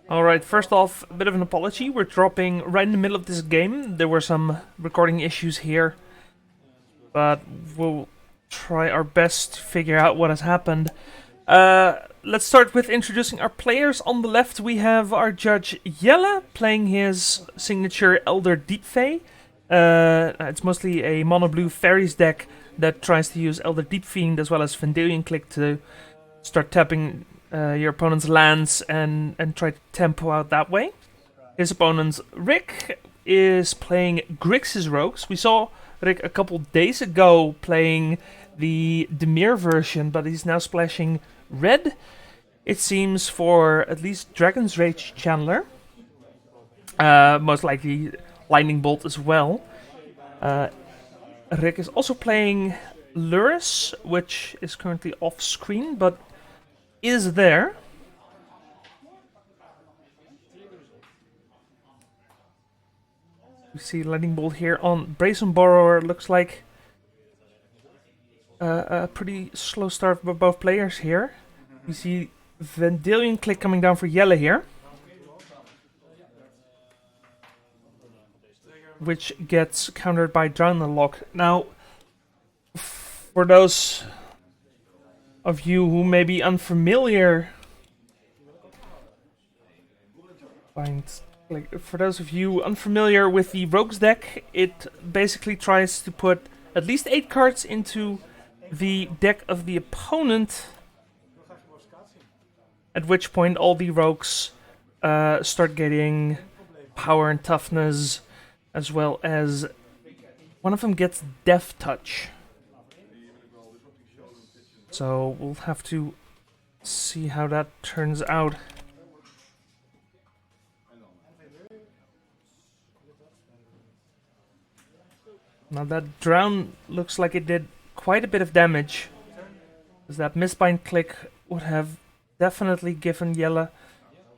Alright, first off, a bit of an apology. We're dropping right in the middle of this game. There were some recording issues here, but we'll try our best to figure out what has happened. Let's start with introducing our players. On the left, we have our judge Jelle playing his signature Elder Deep-Fae. It's mostly a mono blue fairies deck that tries to use Elder Deep-Fiend as well as Vendilion Click to start tapping your opponent's lands and try to tempo out that way. His opponent Rick is playing Grixis Rogues. We saw Rick a couple days ago playing the Demir version, but he's now splashing red, it seems, for at least Dragon's Rage Chandler. Most likely Lightning Bolt as well. Rick is also playing Luris, which is currently off screen, but is there. We see Lightning Bolt here on Brazen Borrower. Looks like a pretty slow start for both players here. We see Vendilion Click coming down for Jelle here, which gets countered by Drown the Lock. Now, for those of you who may be unfamiliar, for those of you unfamiliar with the Rogues deck, it basically tries to put at least 8 cards into the deck of the opponent, at which point all the Rogues start getting power and toughness, as well as one of them gets Death Touch. So we'll have to see how that turns out. Now that Drown looks like it did quite a bit of damage, as that Mistbind Click would have definitely given Jelle a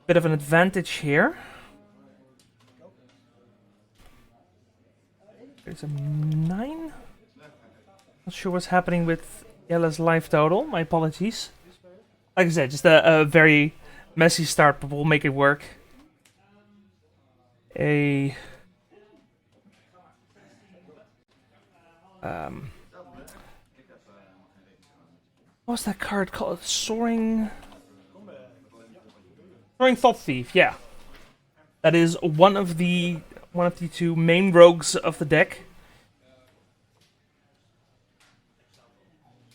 bit of an advantage here. There's a 9? Not sure what's happening with Jelle's life total, my apologies. Like I said, just a very messy start, but we'll make it work. What's that card called? Soaring Thought Thief, yeah. That is one of the 2 main rogues of the deck.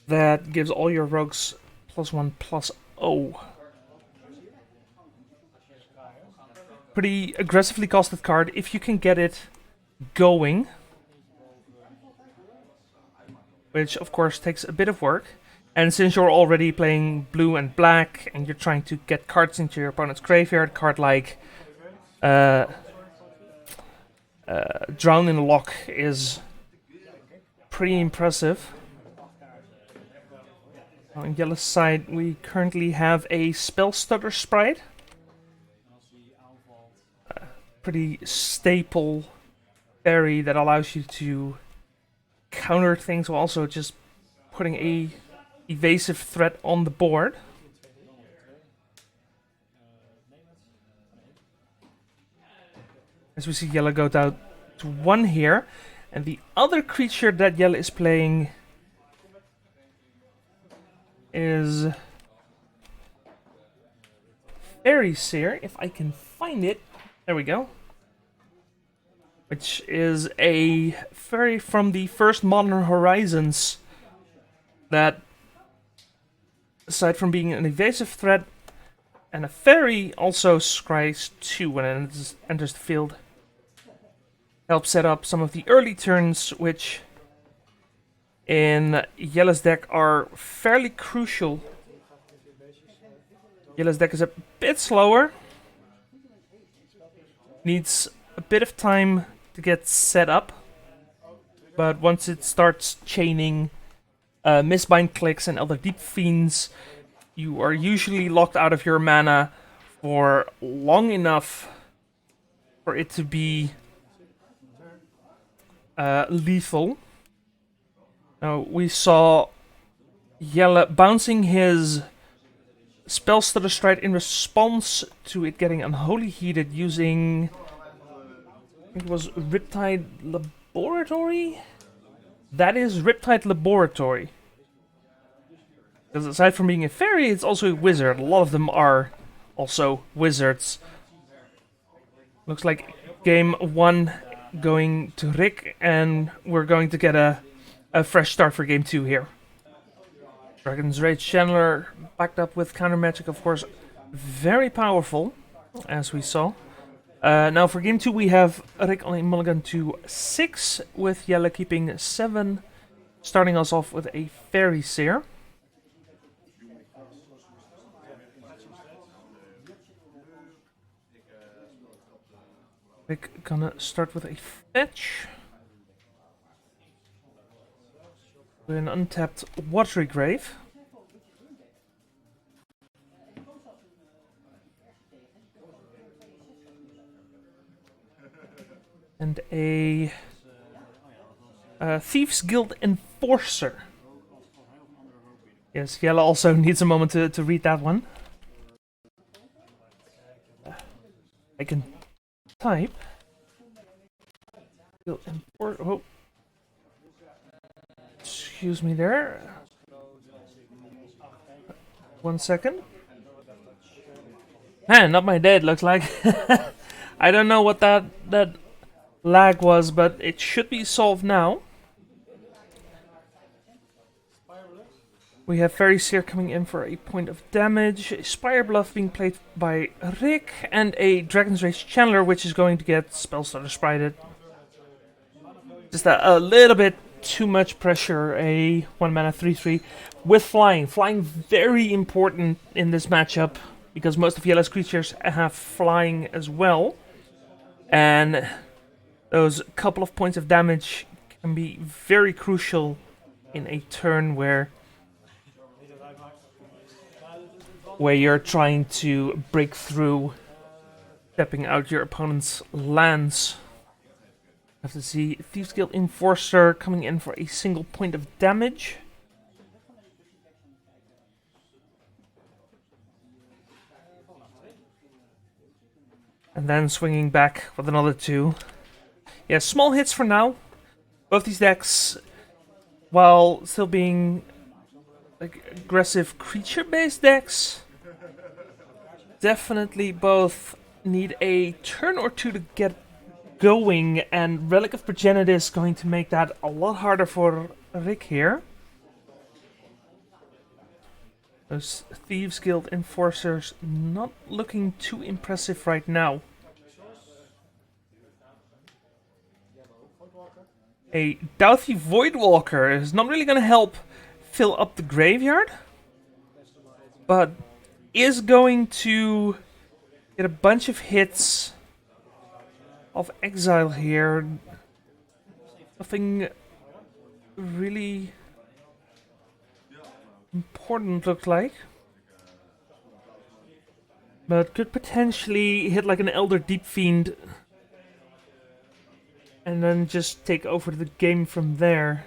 That gives all your rogues +1/+0. Pretty aggressively costed card if you can get it going, which of course takes a bit of work. And since you're already playing blue and black and you're trying to get cards into your opponent's graveyard, a card like Drown in the Lock is pretty impressive. On Jelle's side, we currently have a Spell Stutter Sprite. Pretty staple fairy that allows you to counter things while also just putting a evasive threat on the board. As we see Jelle go down to 1 here, and the other creature that Jelle is playing is Fairy Seer, if I can find it. There we go. Which is a fairy from the first Modern Horizons that, aside from being an evasive threat and a fairy, also scries 2 when it enters the field. Helps set up some of the early turns, which in Jelle's deck are fairly crucial. Jelle's deck is a bit slower. Needs a bit of time to get set up. But once it starts chaining Mistbind Clicks and other Deep-Fiends, you are usually locked out of your mana for long enough for it to be lethal. Now, we saw Jelle bouncing his Spell Stutter Stride in response to it getting unholy heated using, I think it was Riptide Laboratory? That is Riptide Laboratory. Because aside from being a fairy, it's also a wizard. A lot of them are also wizards. Looks like game 1 going to Rick, and we're going to get a fresh start for game 2 here. Dragon's Rage Chandler backed up with counter magic, of course, very powerful, as we saw. Now for game 2 we have Rick on a mulligan to 6, with Jelle keeping 7, starting us off with a Fairy Seer. Rick gonna start with a fetch. With an untapped Watery Grave. And a Thieves Guild Enforcer. Yes, Jelle also needs a moment to read that one. I can type. Guild Enforcer. Oh. Excuse me there. 1 second. Not my day, it looks like. I don't know what that lag was, but it should be solved now. We have Fairy Seer coming in for a point of damage, a Spire Bluff being played by Rick, and a Dragon's Rage Chandler, which is going to get Spell Stutter Sprited. Just a little bit too much pressure, a 1 mana 3/3 with flying. Flying very important in this matchup, because most of Jelle's creatures have flying as well. And those couple of points of damage can be very crucial in a turn where you're trying to break through, stepping out your opponent's lands. Have to see Thieves Guild Enforcer coming in for a single point of damage. And then swinging back with another 2. Yeah, small hits for now. Both these decks, while still being like aggressive creature-based decks, definitely both need a turn or 2 to get going, and Relic of Progenitus is going to make that a lot harder for Rick here. Those Thieves Guild Enforcers not looking too impressive right now. A Doughty Voidwalker is not really going to help fill up the graveyard, but is going to get a bunch of hits of exile here. Nothing really important looked like, but could potentially hit like an Elder Deep-Fiend and then just take over the game from there.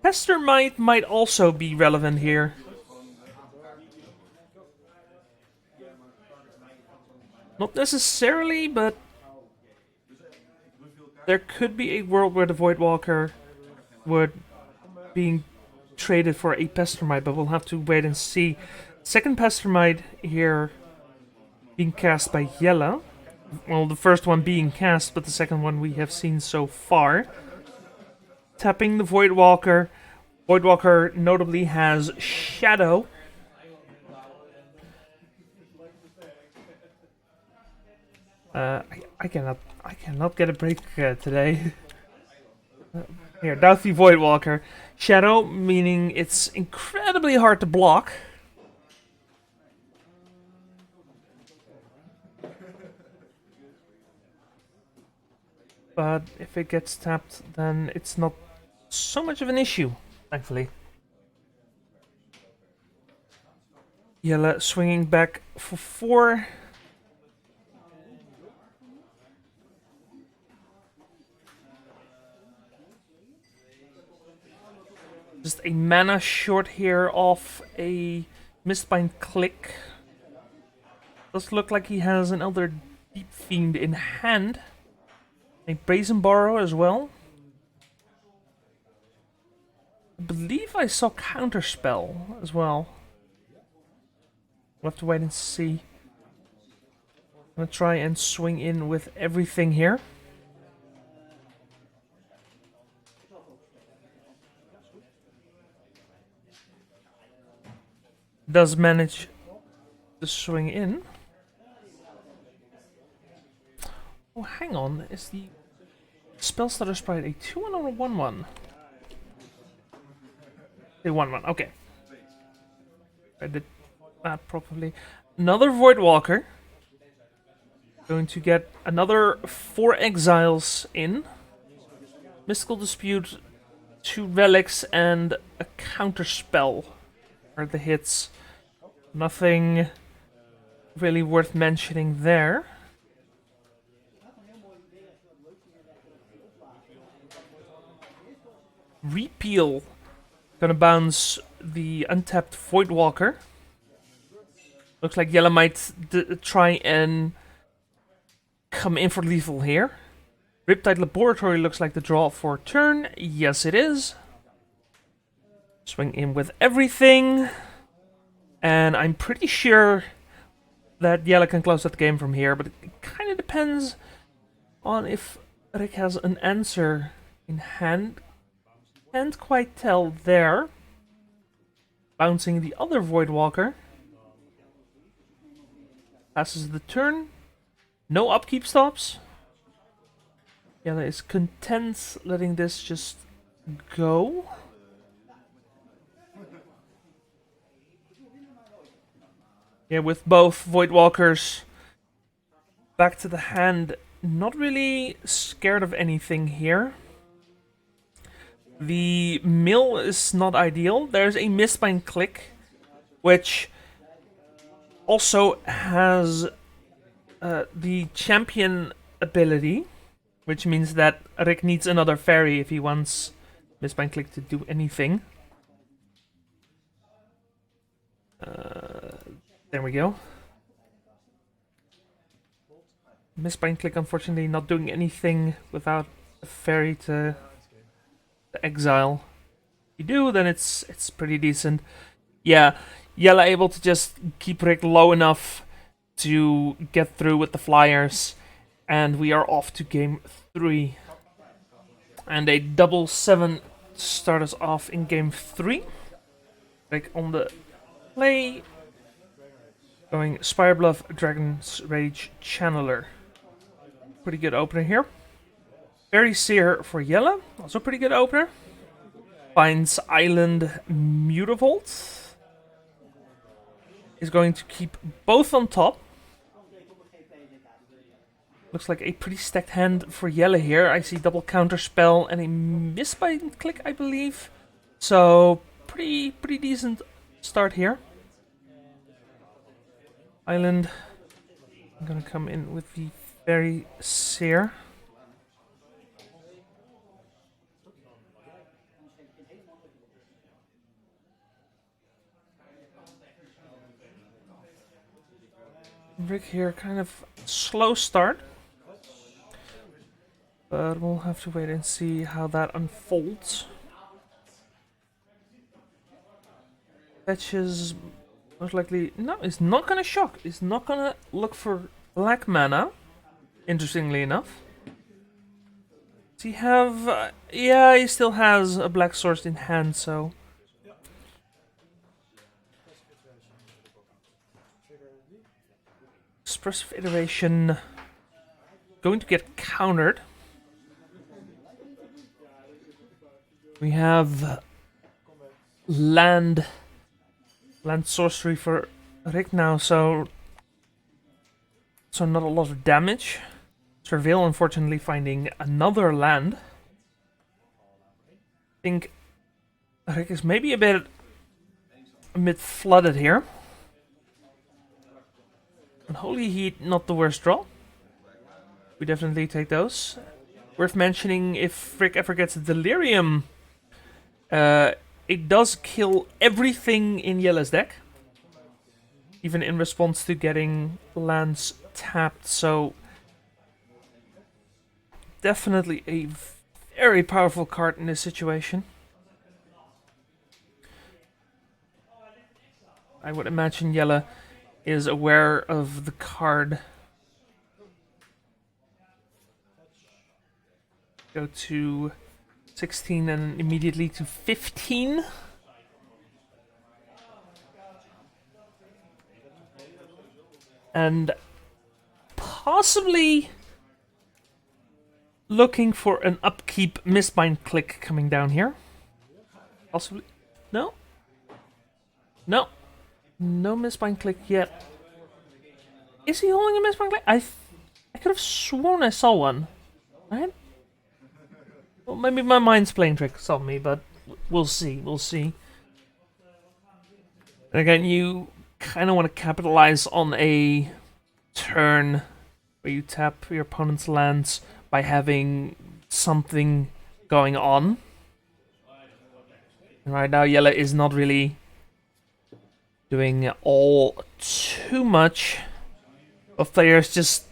Pestermite might also be relevant here. Not necessarily, but there could be a world where the Voidwalker would be traded for a Pestermite, but we'll have to wait and see. Second Pestermite here being cast by Jelle. Well, the first one being cast, but the second one we have seen so far. Tapping the Voidwalker. Voidwalker notably has Shadow. I cannot get a break today. Here, Doughty Voidwalker. Shadow, meaning it's incredibly hard to block. But if it gets tapped, then it's not so much of an issue, thankfully. Jelle swinging back for 4. Just a mana short here off a Mistbind Click. Does look like he has another Deep-Fiend in hand. A Brazen Borrow as well. I believe I saw Counterspell as well. We'll have to wait and see. I'm gonna try and swing in with everything here. Does manage to swing in. Oh, hang on. Is the Spellstutter Sprite a 2-1 or a 1-1? A 1-1, okay. I did that properly. Another Voidwalker. Going to get another 4 exiles in. Mystical Dispute, 2 relics, and a counterspell are the hits. Nothing really worth mentioning there. Repeal. Gonna bounce the untapped Voidwalker. Looks like Jelle might try and come in for lethal here. Riptide Laboratory looks like the draw for turn. Yes, it is. Swing in with everything. And I'm pretty sure that Jelle can close that game from here, but it kind of depends on if Rick has an answer in hand. Can't quite tell there. Bouncing the other Voidwalker. Passes the turn. No upkeep stops. Jelle is content letting this just go. Yeah, with both Voidwalkers back to the hand, not really scared of anything here. The mill is not ideal. There's a Mistbind Click, which also has the champion ability, which means that Rick needs another fairy if he wants Mistbind Click to do anything. There we go. Mistbind Click, unfortunately, not doing anything without a fairy to exile. If you do, then it's pretty decent. Yeah, Jelle able to just keep Rick low enough to get through with the flyers, and we are off to game 3. And a double 7 to start us off in game 3. Rick on the play. Going Spirebluff, Dragon's Rage, Channeler. Pretty good opener here. Fairy Seer for Jelle, also pretty good opener. Finds Island Mutavault. Is going to keep both on top. Looks like a pretty stacked hand for Jelle here. I see double counterspell and a Mistbind Click, I believe. So pretty decent start here. Island. I'm gonna come in with the Fairy Seer. Rick here, kind of slow start. But we'll have to wait and see how that unfolds. Fetches, most likely... No, he's not gonna shock. He's not gonna look for black mana, interestingly enough. Does he have... yeah, he still has a black source in hand, so... Expressive Iteration going to get countered. We have land sorcery for Rick now, so not a lot of damage. Surveil unfortunately finding another land. I think Rick is maybe a bit flooded here. Unholy Heat, not the worst draw. We definitely take those. Worth mentioning, if Rick ever gets a Delirium, it does kill everything in Jelle's deck. even in response to getting lands tapped, so definitely a very powerful card in this situation. I would imagine Jelle is aware of the card. Go to 16 and immediately to 15. And possibly looking for an upkeep Mistbind click coming down here. Possibly. No? No. No Mistbind click yet. Is he holding a Mistbind click? I could have sworn I saw one. Right? Well, maybe my mind's playing tricks on me, but we'll see. We'll see. And again, you kind of want to capitalize on a turn where you tap your opponent's lands by having something going on. And right now, Jelle is not really doing all too much. Of players just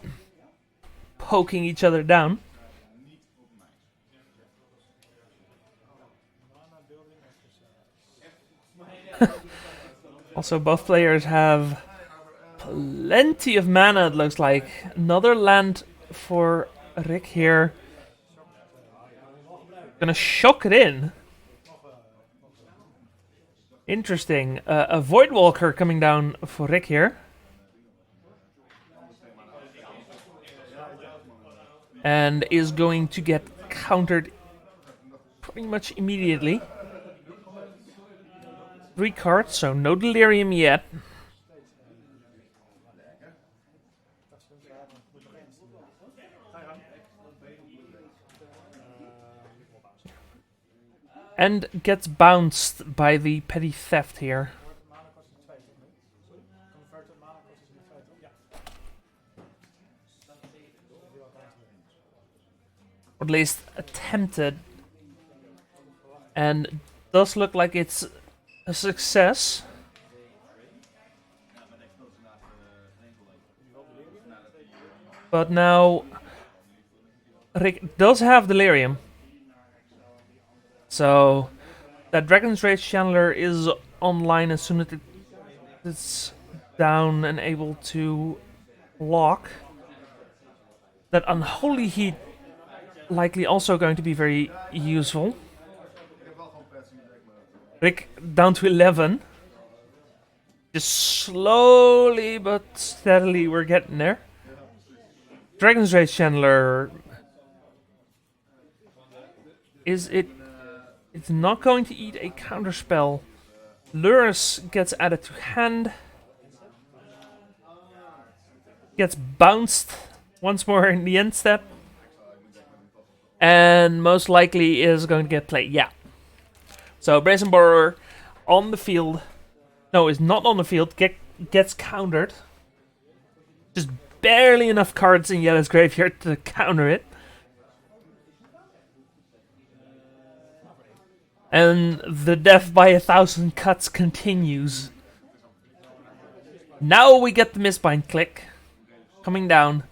poking each other down. Also, both players have plenty of mana, it looks like. Another land for Rick here. Gonna shock it in. Interesting. A Voidwalker coming down for Rick here. And is going to get countered pretty much immediately. 3 cards, so no Delirium yet. And gets bounced by the Petty Theft here. Or at least attempted. And does look like it's a success. But now Rick does have Delirium. So that Dragon's Rage Channeler is online as soon as it's down and able to block. That Unholy Heat likely also going to be very useful. Rick down to 11. Just slowly but steadily we're getting there. Dragon's Rage Channeler. Is it... It's not going to eat a counterspell. Lurus gets added to hand. Gets bounced once more in the end step. And most likely is going to get played. Yeah. So Brazen Borer on the field. No, is not on the field. Gets countered. Just barely enough cards in Jelle's graveyard to counter it. And the death by 1,000 cuts continues. Now we get the Mistbind click. Coming down.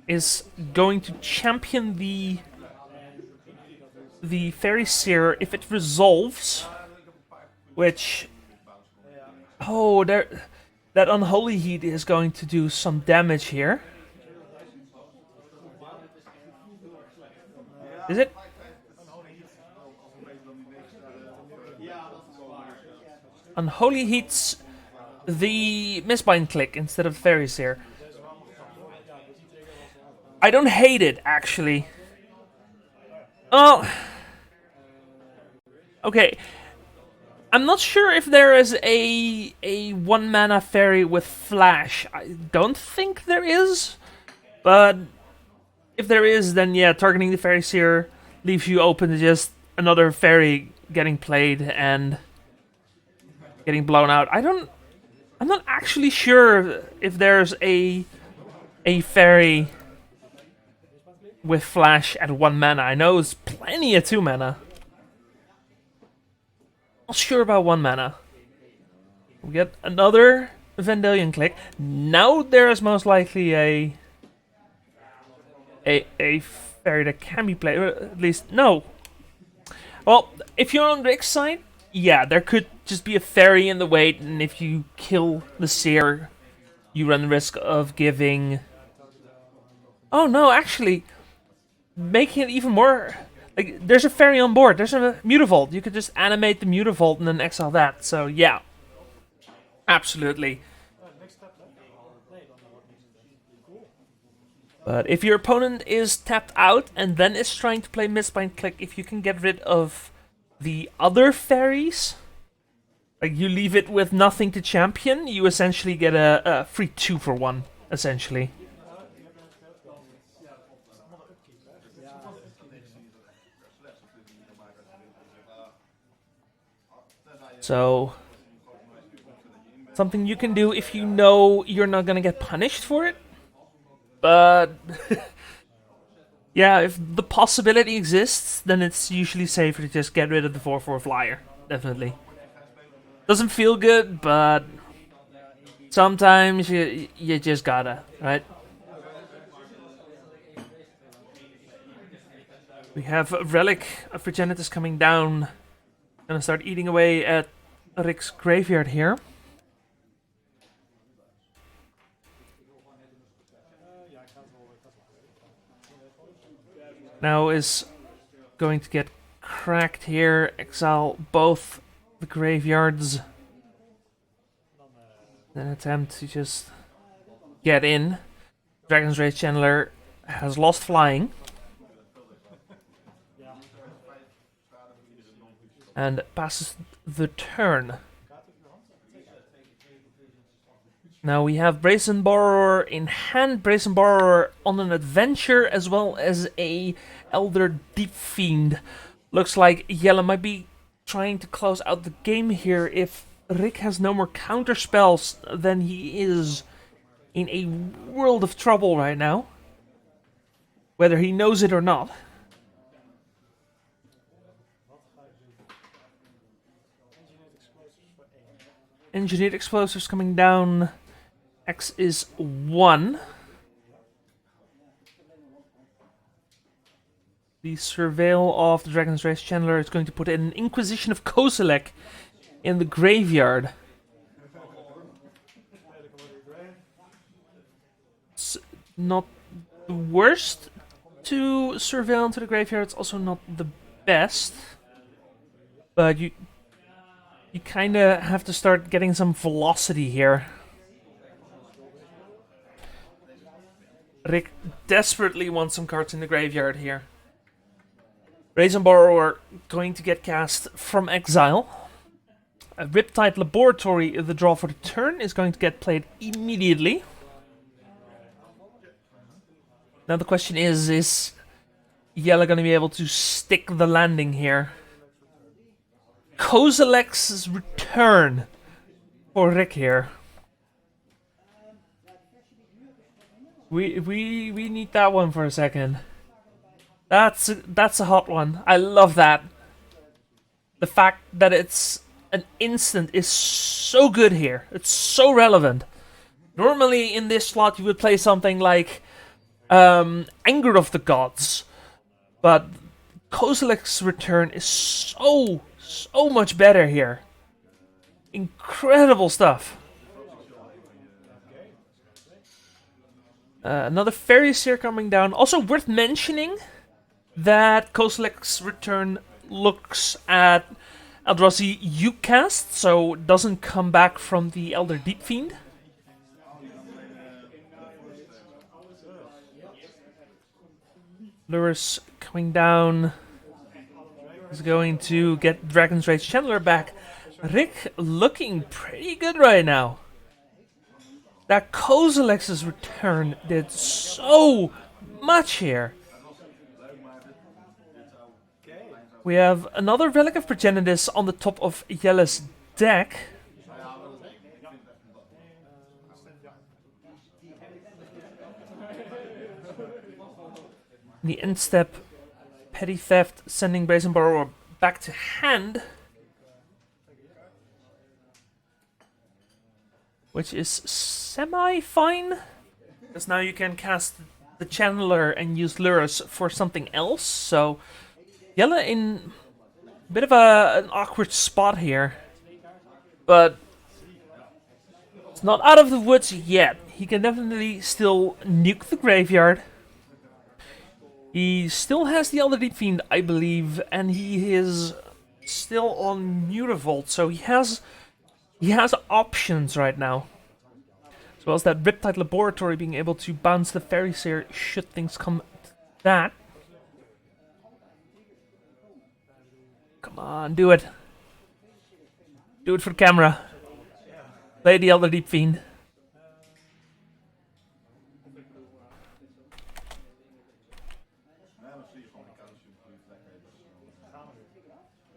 Is going to champion the Fairy Seer if it resolves. Which... Oh, that Unholy Heat is going to do some damage here. Is it? Unholy Heats the Mistbind click instead of Fairy Seer. I don't hate it, actually. Oh. Okay. I'm not sure if there is a 1-mana fairy with flash. I don't think there is. But if there is, then yeah, targeting the Fairy Seer leaves you open to just another fairy getting played and getting blown out. I'm not actually sure if there's a fairy with flash at 1 mana. I know it's plenty of 2 mana. Not sure about 1 mana. We get another Vendilion click. Now there is most likely a fairy that can be played. At least, no. Well, if you're on Rick's side, yeah, there could just be a fairy in the way, and if you kill the seer, you run the risk of giving... Oh no, actually, making it even more... Like, there's a fairy on board, there's a Mutavault. You could just animate the Mutavault and then exile that, so yeah. Absolutely. But if your opponent is tapped out and then is trying to play Mistbind Click, if you can get rid of the other fairies, like you leave it with nothing to champion, you essentially get a free 2-for-1, essentially. So, something you can do if you know you're not gonna get punished for it. But, yeah, if the possibility exists, then it's usually safer to just get rid of the 4/4 flyer. Definitely. Doesn't feel good, but sometimes you just gotta, right? We have a Relic of Progenitus coming down. Gonna start eating away at Rick's graveyard here. Now is going to get cracked here. Exile both the graveyards. Then attempt to just get in. Dragon's Rage Channeler has lost flying. And passes the turn. Now we have Brazen Borrower in hand. Brazen Borrower on an adventure as well as a Elder Deep-Fiend. Looks like Jelle might be trying to close out the game here. If Rick has no more counter spells, then he is in a world of trouble right now. Whether he knows it or not. Engineered Explosives coming down. X is 1. The Surveil of the Dragon's Rage Channeler is going to put an Inquisition of Kozilek in the graveyard. It's not the worst to surveil into the graveyard. It's also not the best. But you kind of have to start getting some velocity here. Rick desperately wants some cards in the graveyard here. Brazen Borrower going to get cast from exile. A Riptide Laboratory, the draw for the turn, is going to get played immediately. Now the question is Jelle going to be able to stick the landing here? Kozilek's return for Rick here. We need that one for a second. That's a hot one. I love that. The fact that it's an instant is so good here. It's so relevant. Normally in this slot you would play something like Anger of the Gods, but Kozilek's return is so much better here. Incredible stuff. Another Fairy Seer coming down. Also worth mentioning that Kozilek's return looks at Eldrazi Ucast, so doesn't come back from the Elder Deep-Fiend. Lurus coming down is going to get Dragon's Rage Channeler back. Rick looking pretty good right now. That Kozilek's return did so much here. We have another Relic of Progenitus on the top of Jelle's deck. The end step, Petty Theft, sending Brazen Borrower back to hand. which is semi-fine. Because now you can cast the Channeler and use Lurus for something else, so Jelle in a bit of an awkward spot here. But it's not out of the woods yet. He can definitely still nuke the graveyard. He still has the Elder Deep-Fiend, I believe, and he is still on Mutavolt, so he has options right now. As well as that Riptide Laboratory being able to bounce the Fairy Seer should things come to that. Come on, do it. Do it for the camera. Play the Elder Deep-Fiend.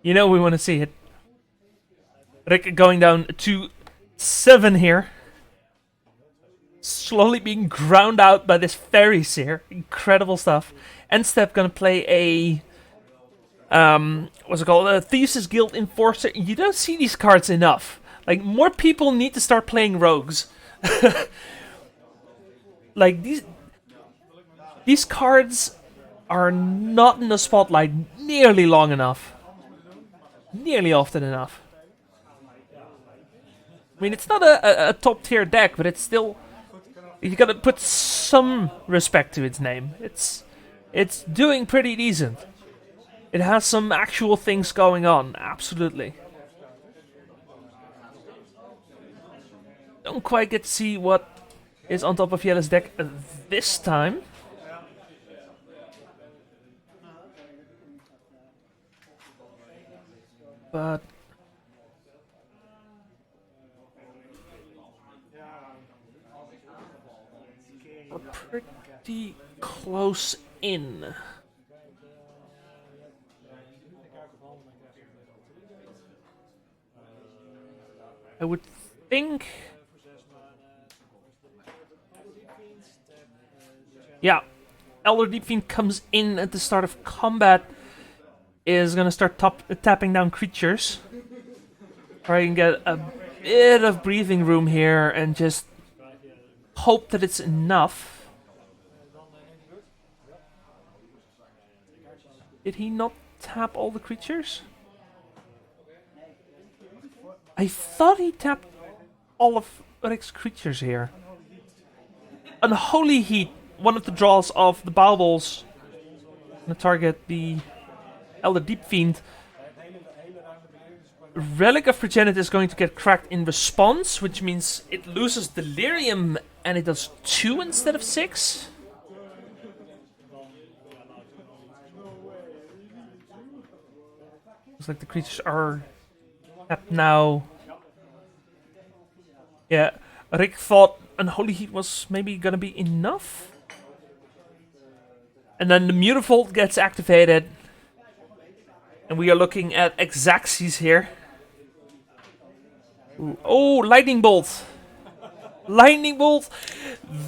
You know we want to see it. Rick going down to 7 here. Slowly being ground out by this Fairy Seer. Incredible stuff. Endstep gonna play a... what's it called? A Thesis Guild Enforcer. You don't see these cards enough. Like, more people need to start playing rogues. Like, these cards are not in the spotlight nearly long enough. Nearly often enough. I mean, it's not a top tier deck, but it's still... You gotta put some respect to its name. It's doing pretty decent. It has some actual things going on, absolutely. Don't quite get to see what is on top of Jelle's deck this time. But we're pretty close in. I would think... Yeah, Elder Deep-Fiend comes in at the start of combat. Is gonna start tapping down creatures. Try and get a bit of breathing room here and just hope that it's enough. Did he not tap all the creatures? I thought he tapped all of Rick's creatures here. Unholy Heat, one of the draws of the Baubles. Gonna target the Elder Deep-Fiend. Relic of Progenitor is going to get cracked in response, which means it loses Delirium and it does 2 instead of 6. Looks like the creatures are tapped now. Yeah, Rick thought Unholy Heat was maybe gonna be enough. And then the Mutavolt gets activated. And we are looking at Exaxes here. Ooh. Oh, Lightning Bolt. Lightning Bolt.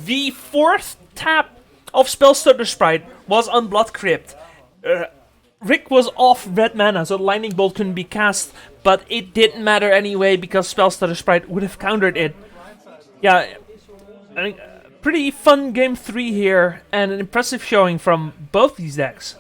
The 4th tap of Spellstutter Sprite was on Blood Crypt. Rick was off red mana, so Lightning Bolt couldn't be cast. But it didn't matter anyway, because Spellstutter Sprite would have countered it. Yeah, I think pretty fun game 3 here. And an impressive showing from both these decks.